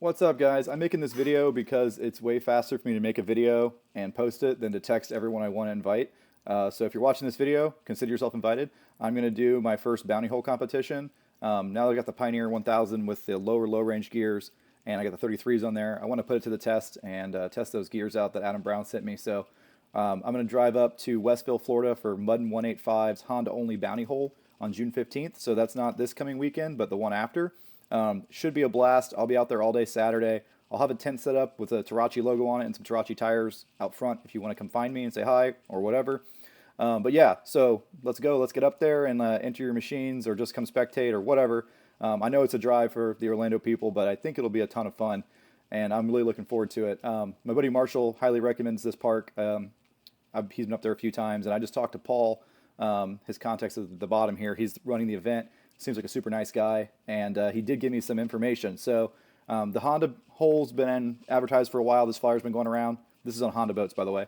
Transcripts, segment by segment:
What's up, guys? I'm making this video because it's way faster for me to make a video and post it than to text everyone I want to invite. So if you're watching this video, consider yourself invited. I'm going to do my first bounty hole competition. Now that I got the Pioneer 1000 with the low range gears, and I got the 33s on there, I want to put it to the test and test those gears out that Adam Brown sent me. So I'm going to drive up to Westville, Florida for Mudd'n185's Honda only bounty hole on June 15th. So that's not this coming weekend, but the one after. Should be a blast. I'll be out there all day Saturday. I'll have a tent set up with a Tarachi logo on it and some Tarachi tires out front if you want to come find me and say hi or whatever. But yeah, so let's go. Let's get up there and enter your machines or just come spectate or whatever. I know it's a drive for the Orlando people, but I think it'll be a ton of fun, and I'm really looking forward to it. My buddy Marshall highly recommends this park. He's been up there a few times, and I just talked to Paul. His contact's at the bottom here. He's running the event. Seems like a super nice guy, and he did give me some information. So the Honda hole's been advertised for a while. This flyer's been going around. This is on Honda boats, by the way.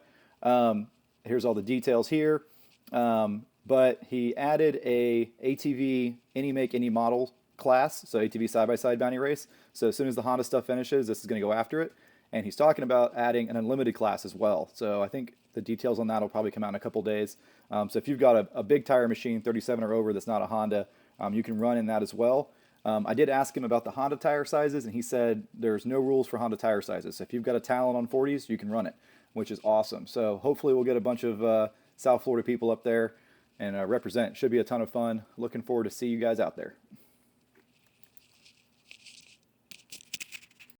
Here's all the details here. But he added a ATV any make any model class, so ATV side by side bounty race. So as soon as the Honda stuff finishes, this is going to go after it. And he's talking about adding an unlimited class as well. So I think the details on that will probably come out in a couple days. So if you've got a big tire machine, 37 or over, that's not a Honda, you can run in that as well. I did ask him about the Honda tire sizes, and he said there's no rules for Honda tire sizes. So if you've got a Talon on 40s, you can run it, which is awesome. So hopefully we'll get a bunch of South Florida people up there and represent. Should be a ton of fun. Looking forward to see you guys out there.